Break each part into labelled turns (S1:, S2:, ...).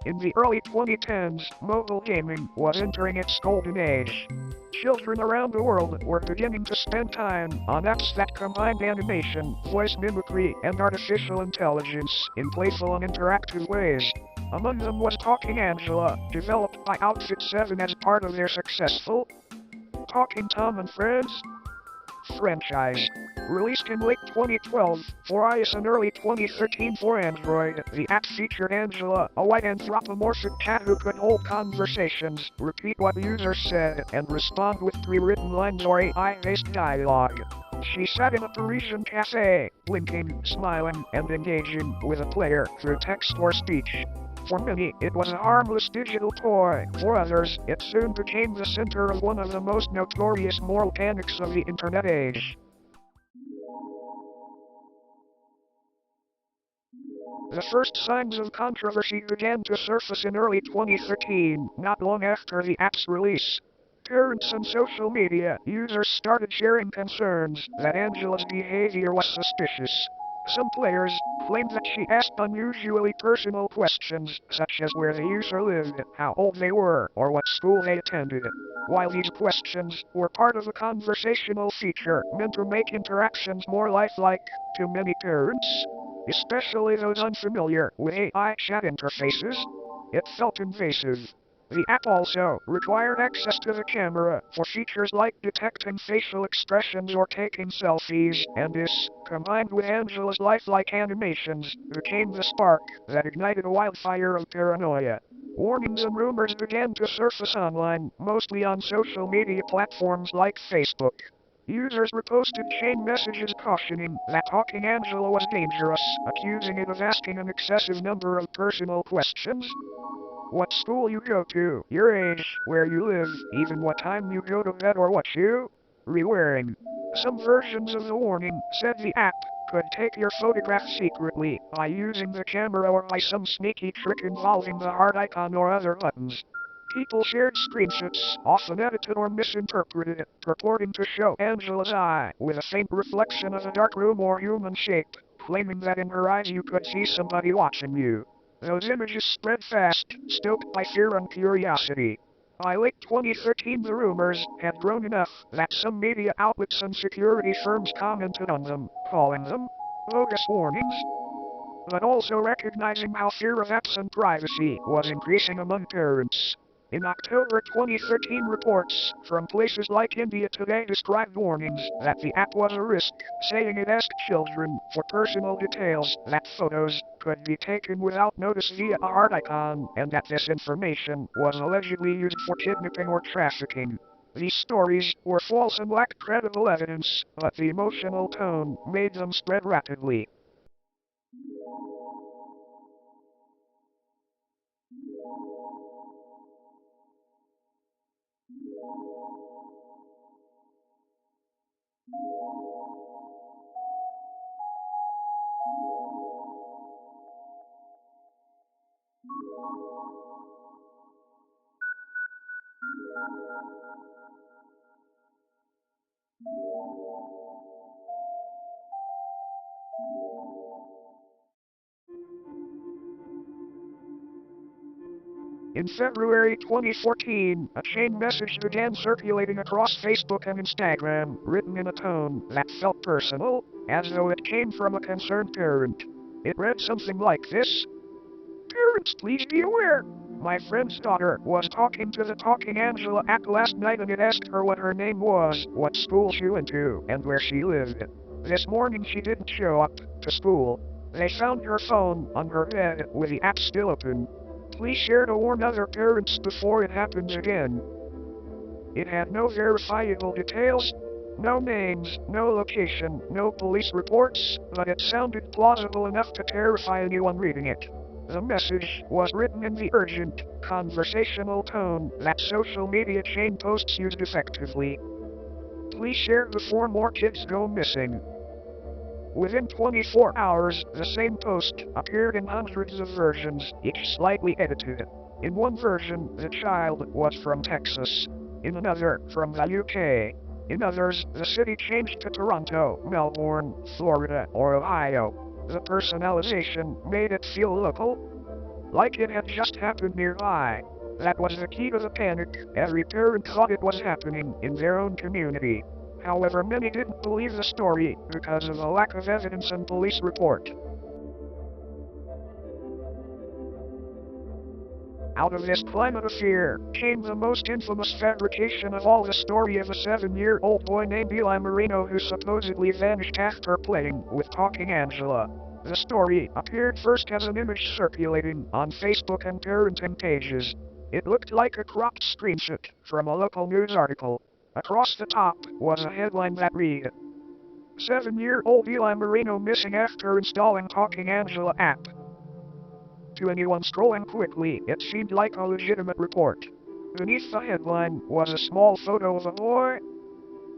S1: In the early 2010s, mobile gaming was entering its golden age. Children around the world were beginning to spend time on apps that combined animation, voice mimicry, and artificial intelligence in playful and interactive ways. Among them was Talking Angela, developed by Outfit 7 as part of their successful Talking Tom and Friends franchise. Released in late 2012 for iOS and early 2013 for Android, the app featured Angela, a white anthropomorphic cat who could hold conversations, repeat what users said, and respond with pre-written lines or AI-based dialogue. She sat in a Parisian cafe, blinking, smiling, and engaging with a player through text or speech. For many, it was a harmless digital toy. For others, it soon became the center of one of the most notorious moral panics of the internet age. The first signs of controversy began to surface in early 2013, not long after the app's release. Parents and social media users started sharing concerns that Angela's behavior was suspicious. Some players claimed that she asked unusually personal questions, such as where the user lived, how old they were, or what school they attended. While these questions were part of a conversational feature meant to make interactions more lifelike, to many parents, especially those unfamiliar with AI chat interfaces, it felt invasive. The app also required access to the camera for features like detecting facial expressions or taking selfies, and this, combined with Angela's lifelike animations, became the spark that ignited a wildfire of paranoia. Warnings and rumors began to surface online, mostly on social media platforms like Facebook. Users reposted chain messages cautioning that Talking Angela was dangerous, accusing it of asking an excessive number of personal questions. What school you go to, your age, where you live, even what time you go to bed or what you re-wearing. Some versions of the warning said the app could take your photograph secretly by using the camera or by some sneaky trick involving the heart icon or other buttons. People shared screenshots, often edited or misinterpreted, purporting to show Angela's eye with a faint reflection of a dark room or human shape, claiming that in her eyes you could see somebody watching you. Those images spread fast, stoked by fear and curiosity. By late 2013, the rumors had grown enough that some media outlets and security firms commented on them, calling them bogus warnings, but also recognizing how fear of apps and privacy was increasing among parents. In October 2013, reports from places like India Today described warnings that the app was a risk, saying it asked children for personal details, that photos could be taken without notice via a heart icon, and that this information was allegedly used for kidnapping or trafficking. These stories were false and lacked credible evidence, but the emotional tone made them spread rapidly. In February 2014, a chain message began circulating across Facebook and Instagram, written in a tone that felt personal, as though it came from a concerned parent. It read something like this: "Parents, please be aware. My friend's daughter was talking to the Talking Angela app last night and it asked her what her name was, what school she went to, and where she lived. This morning she didn't show up to school. They found her phone on her bed with the app still open. Please share to warn other parents before it happens again." It had no verifiable details, no names, no location, no police reports, but it sounded plausible enough to terrify anyone reading it. The message was written in the urgent, conversational tone that social media chain posts used effectively. Please share before more kids go missing. Within 24 hours, the same post appeared in hundreds of versions, each slightly edited. In one version, the child was from Texas. In another, from the UK. In others, the city changed to Toronto, Melbourne, Florida, or Ohio. The personalization made it feel local, like it had just happened nearby. That was the key to the panic. Every parent thought it was happening in their own community. However, many didn't believe the story because of a lack of evidence and police report. Out of this climate of fear came the most infamous fabrication of all, the story of a 7-year-old boy named Eli Marino who supposedly vanished after playing with Talking Angela. The story appeared first as an image circulating on Facebook and parenting pages. It looked like a cropped screenshot from a local news article. Across the top was a headline that read, "7-year-old Eli Marino missing after installing Talking Angela app." To anyone scrolling quickly, it seemed like a legitimate report. Beneath the headline was a small photo of a boy,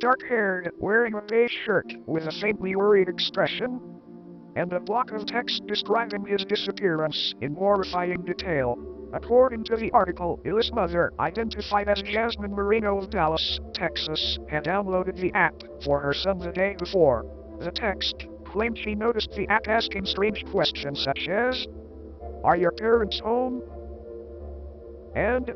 S1: dark-haired, wearing a beige shirt with a faintly worried expression, and a block of text describing his disappearance in horrifying detail. According to the article, Eli's mother, identified as Jasmine Marino of Dallas, Texas, had downloaded the app for her son the day before. The text claimed she noticed the app asking strange questions such as, "Are your parents home?" and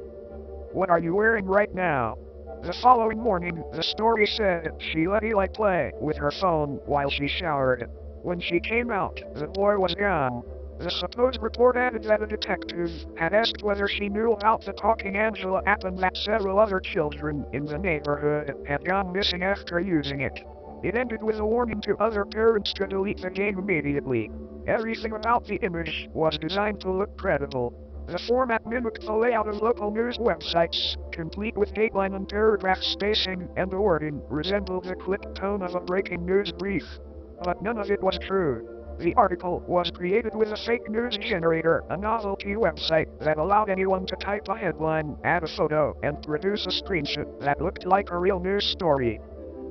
S1: "What are you wearing right now?" The following morning, the story said she let Eli play with her phone while she showered. When she came out, the boy was gone. The supposed report added that a detective had asked whether she knew about the Talking Angela app and that several other children in the neighborhood had gone missing after using it. It ended with a warning to other parents to delete the game immediately. Everything about the image was designed to look credible. The format mimicked the layout of local news websites, complete with dateline and paragraph spacing, and the wording resembled the clipped tone of a breaking news brief. But none of it was true. The article was created with a fake news generator, a novelty website that allowed anyone to type a headline, add a photo, and produce a screenshot that looked like a real news story.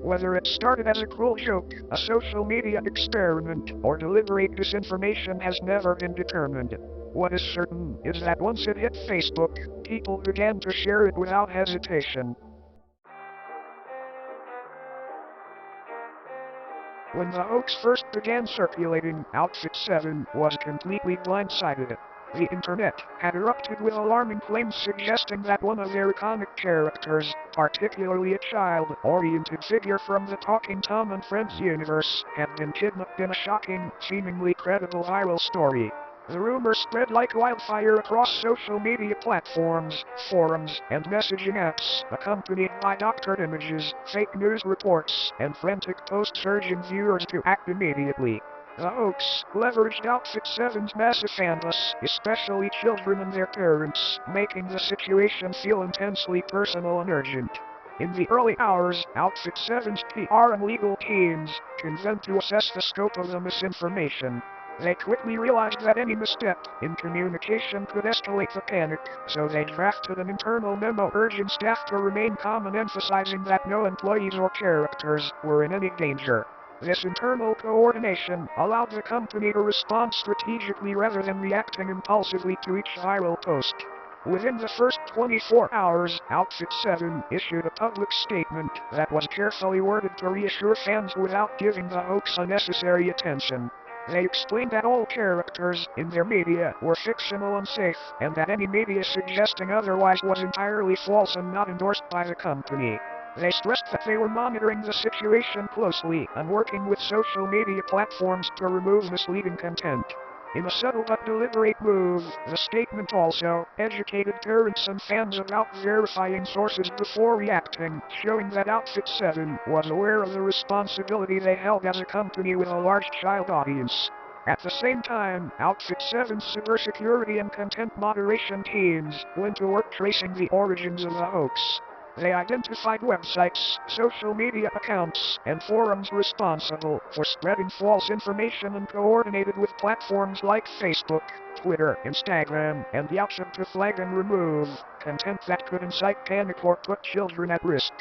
S1: Whether it started as a cruel joke, a social media experiment, or deliberate disinformation has never been determined. What is certain is that once it hit Facebook, people began to share it without hesitation. When the hoax first began circulating, Outfit 7 was completely blindsided. The internet had erupted with alarming claims suggesting that one of their iconic characters, particularly a child-oriented figure from the Talking Tom and Friends universe, had been kidnapped in a shocking, seemingly credible viral story. The rumor spread like wildfire across social media platforms, forums, and messaging apps, accompanied by doctored images, fake news reports, and frantic posts urging viewers to act immediately. The hoax leveraged Outfit 7's massive fan base, especially children and their parents, making the situation feel intensely personal and urgent. In the early hours, Outfit 7's PR and legal teams convened to assess the scope of the misinformation. They quickly realized that any misstep in communication could escalate the panic, so they drafted an internal memo urging staff to remain calm and emphasizing that no employees or characters were in any danger. This internal coordination allowed the company to respond strategically rather than reacting impulsively to each viral post. Within the first 24 hours, Outfit 7 issued a public statement that was carefully worded to reassure fans without giving the hoax unnecessary attention. They explained that all characters in their media were fictional and safe, and that any media suggesting otherwise was entirely false and not endorsed by the company. They stressed that they were monitoring the situation closely and working with social media platforms to remove misleading content. In a subtle but deliberate move, the statement also educated parents and fans about verifying sources before reacting, showing that Outfit 7 was aware of the responsibility they held as a company with a large child audience. At the same time, Outfit 7's cybersecurity and content moderation teams went to work tracing the origins of the hoax. They identified websites, social media accounts, and forums responsible for spreading false information and coordinated with platforms like Facebook, Twitter, Instagram, and YouTube to flag and remove content that could incite panic or put children at risk.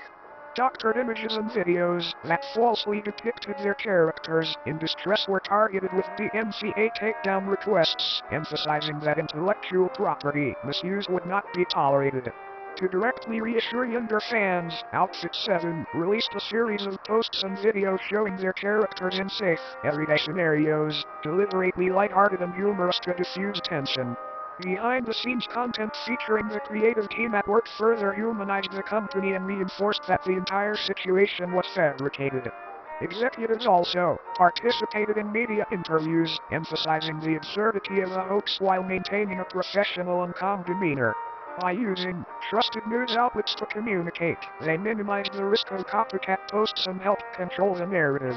S1: Doctored images and videos that falsely depicted their characters in distress were targeted with DMCA takedown requests, emphasizing that intellectual property misuse would not be tolerated. To directly reassure younger fans, Outfit 7 released a series of posts and videos showing their characters in safe, everyday scenarios, deliberately lighthearted and humorous to diffuse tension. Behind-the-scenes content featuring the creative team at work further humanized the company and reinforced that the entire situation was fabricated. Executives also participated in media interviews, emphasizing the absurdity of the hoax while maintaining a professional and calm demeanor. By using trusted news outlets to communicate, they minimized the risk of copycat posts and helped control the narrative.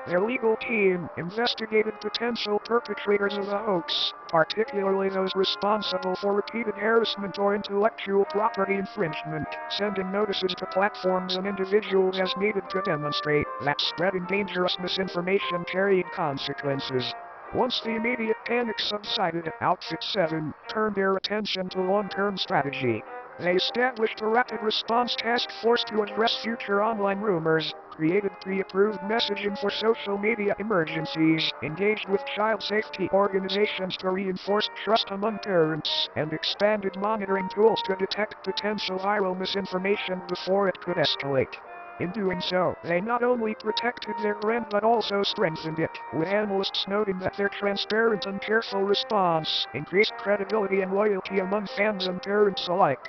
S1: Their legal team investigated potential perpetrators of the hoax, particularly those responsible for repeated harassment or intellectual property infringement, sending notices to platforms and individuals as needed to demonstrate that spreading dangerous misinformation carried consequences. Once the immediate panic subsided, Outfit 7 turned their attention to long-term strategy. They established a rapid response task force to address future online rumors, created pre-approved messaging for social media emergencies, engaged with child safety organizations to reinforce trust among parents, and expanded monitoring tools to detect potential viral misinformation before it could escalate. In doing so, they not only protected their brand but also strengthened it, with analysts noting that their transparent and careful response increased credibility and loyalty among fans and parents alike.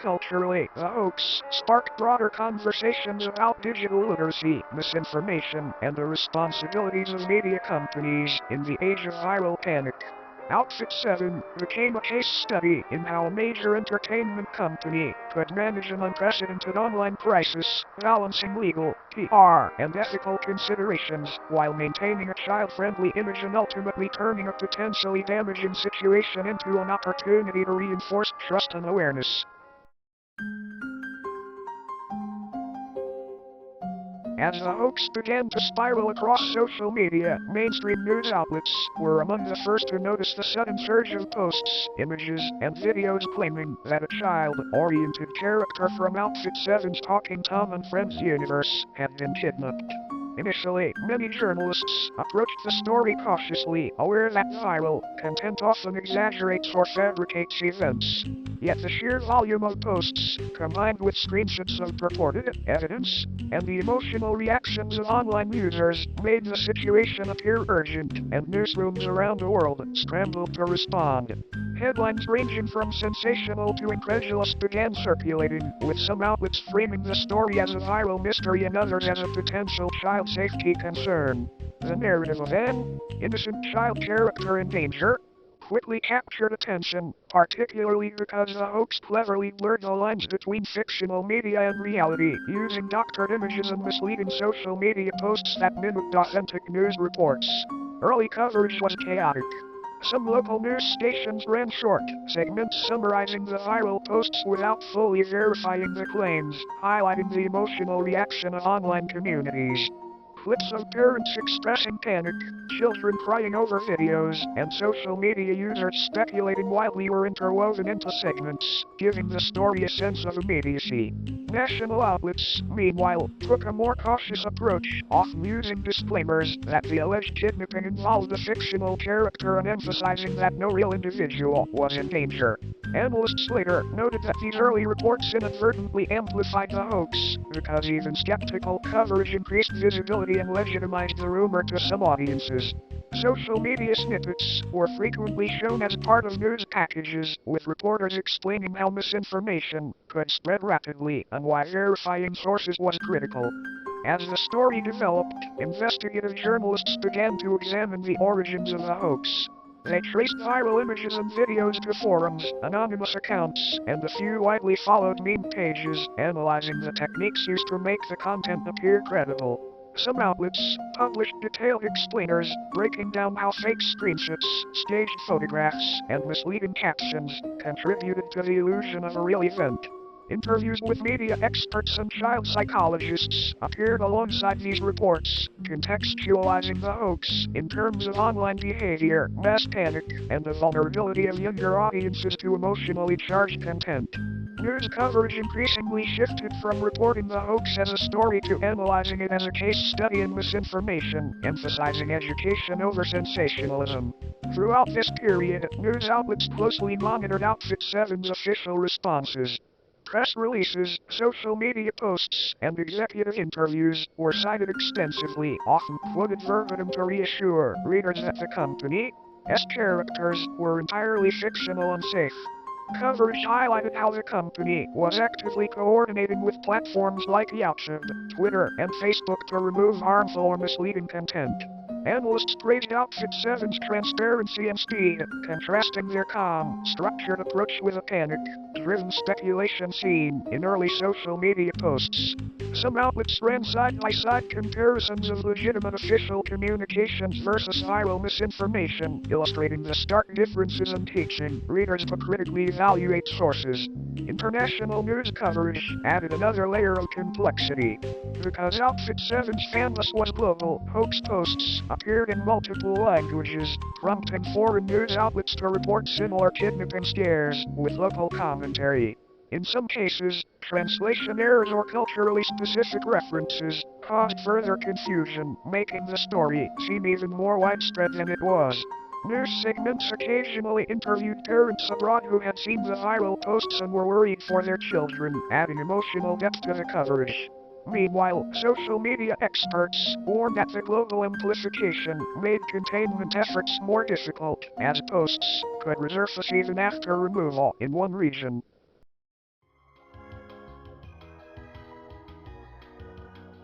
S1: Culturally, the hoax sparked broader conversations about digital literacy, misinformation, and the responsibilities of media companies in the age of viral panic. Outfit 7 became a case study in how a major entertainment company could manage an unprecedented online crisis, balancing legal, PR, and ethical considerations while maintaining a child-friendly image and ultimately turning a potentially damaging situation into an opportunity to reinforce trust and awareness. As the hoax began to spiral across social media, mainstream news outlets were among the first to notice the sudden surge of posts, images, and videos claiming that a child-oriented character from Outfit 7's Talking Tom and Friends universe had been kidnapped. Initially, many journalists approached the story cautiously, aware that viral content often exaggerates or fabricates events. Yet the sheer volume of posts, combined with screenshots of purported evidence, and the emotional reactions of online users, made the situation appear urgent, and newsrooms around the world scrambled to respond. Headlines ranging from sensational to incredulous began circulating, with some outlets framing the story as a viral mystery and others as a potential child safety concern. The narrative of an innocent child character in danger quickly captured attention, particularly because the hoax cleverly blurred the lines between fictional media and reality, using doctored images and misleading social media posts that mimicked authentic news reports. Early coverage was chaotic. Some local news stations ran short segments summarizing the viral posts without fully verifying the claims, highlighting the emotional reaction of online communities. Clips of parents expressing panic, children crying over videos, and social media users speculating wildly were interwoven into segments, giving the story a sense of immediacy. National outlets, meanwhile, took a more cautious approach, often using disclaimers that the alleged kidnapping involved a fictional character and emphasizing that no real individual was in danger. Analysts later noted that these early reports inadvertently amplified the hoax, because even skeptical coverage increased visibility and legitimized the rumor to some audiences. Social media snippets were frequently shown as part of news packages, with reporters explaining how misinformation could spread rapidly and why verifying sources was critical. As the story developed, investigative journalists began to examine the origins of the hoax. They traced viral images and videos to forums, anonymous accounts, and a few widely followed meme pages, analyzing the techniques used to make the content appear credible. Some outlets published detailed explainers, breaking down how fake screenshots, staged photographs, and misleading captions contributed to the illusion of a real event. Interviews with media experts and child psychologists appeared alongside these reports, contextualizing the hoax in terms of online behavior, mass panic, and the vulnerability of younger audiences to emotionally charged content. News coverage increasingly shifted from reporting the hoax as a story to analyzing it as a case study in misinformation, emphasizing education over sensationalism. Throughout this period, news outlets closely monitored Outfit 7's official responses. Press releases, social media posts, and executive interviews were cited extensively, often quoted verbatim to reassure readers that the company characters were entirely fictional and safe. Coverage highlighted how the company was actively coordinating with platforms like YouTube, Twitter, and Facebook to remove harmful or misleading content. Analysts praised Outfit 7's transparency and speed, contrasting their calm, structured approach with a panic-driven speculation seen in early social media posts. Some outlets ran side-by-side comparisons of legitimate official communications versus viral misinformation, illustrating the stark differences in teaching readers to critically evaluate sources. International news coverage added another layer of complexity. Because Outfit 7's fanbase was global, hoax posts appeared in multiple languages, prompting foreign news outlets to report similar kidnapping scares with local commentary. In some cases, translation errors or culturally specific references caused further confusion, making the story seem even more widespread than it was. News segments occasionally interviewed parents abroad who had seen the viral posts and were worried for their children, adding emotional depth to the coverage. Meanwhile, social media experts warned that the global amplification made containment efforts more difficult, as posts could resurface even after removal in one region.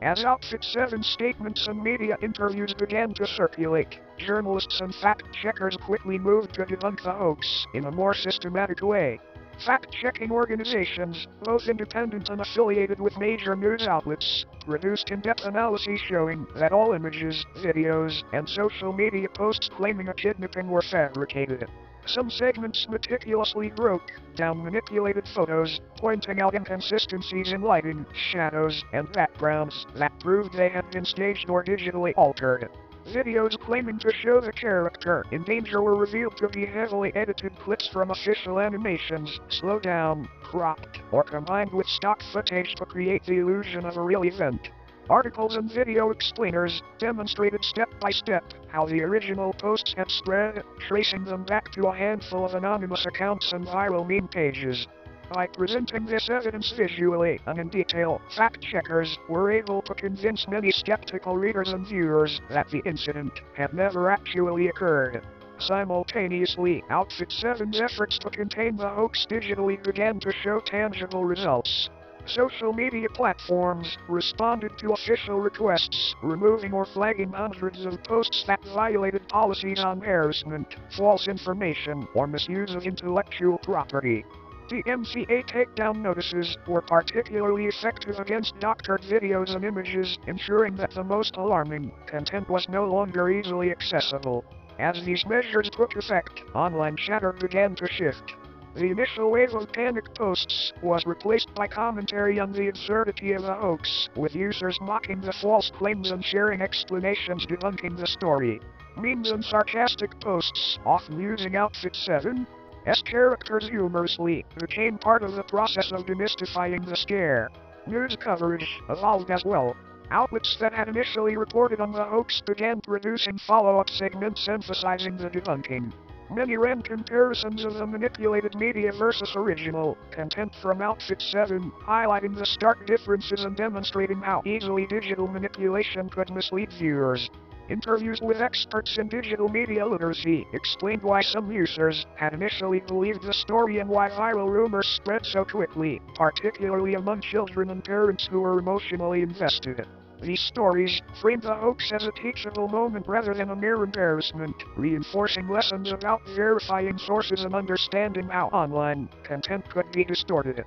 S1: As Outfit 7's statements and media interviews began to circulate, journalists and fact-checkers quickly moved to debunk the hoax in a more systematic way. Fact-checking organizations, both independent and affiliated with major news outlets, produced in-depth analyses showing that all images, videos, and social media posts claiming a kidnapping were fabricated. Some segments meticulously broke down manipulated photos, pointing out inconsistencies in lighting, shadows, and backgrounds that proved they had been staged or digitally altered. Videos claiming to show the character in danger were revealed to be heavily edited clips from official animations, slowed down, cropped, or combined with stock footage to create the illusion of a real event. Articles and video explainers demonstrated step-by-step how the original posts had spread, tracing them back to a handful of anonymous accounts and viral meme pages. By presenting this evidence visually and in detail, fact-checkers were able to convince many skeptical readers and viewers that the incident had never actually occurred. Simultaneously, Outfit 7's efforts to contain the hoax digitally began to show tangible results. Social media platforms responded to official requests, removing or flagging hundreds of posts that violated policies on harassment, false information, or misuse of intellectual property. DMCA takedown notices were particularly effective against doctored videos and images, ensuring that the most alarming content was no longer easily accessible. As these measures took effect, online chatter began to shift. The initial wave of panic posts was replaced by commentary on the absurdity of the hoax, with users mocking the false claims and sharing explanations debunking the story. Memes and sarcastic posts, often using Outfit 7's characters humorously, became part of the process of demystifying the scare. News coverage evolved as well. Outlets that had initially reported on the hoax began producing follow-up segments emphasizing the debunking. Many ran comparisons of the manipulated media versus original content from Outfit 7, highlighting the stark differences and demonstrating how easily digital manipulation could mislead viewers. Interviews with experts in digital media literacy explained why some users had initially believed the story and why viral rumors spread so quickly, particularly among children and parents who were emotionally invested. These stories framed the hoax as a teachable moment rather than a mere embarrassment, reinforcing lessons about verifying sources and understanding how online content could be distorted.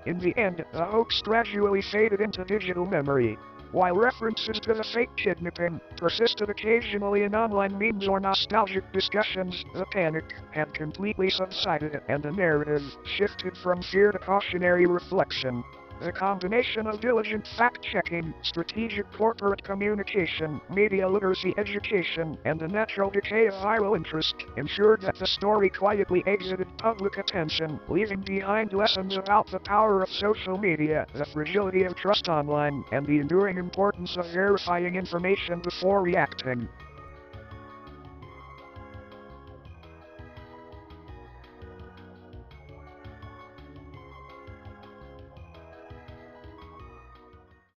S1: In the end, the hoax gradually faded into digital memory. While references to the fake kidnapping persisted occasionally in online memes or nostalgic discussions, the panic had completely subsided and the narrative shifted from fear to cautionary reflection. The combination of diligent fact-checking, strategic corporate communication, media literacy education, and the natural decay of viral interest ensured that the story quietly exited public attention, leaving behind lessons about the power of social media, the fragility of trust online, and the enduring importance of verifying information before reacting.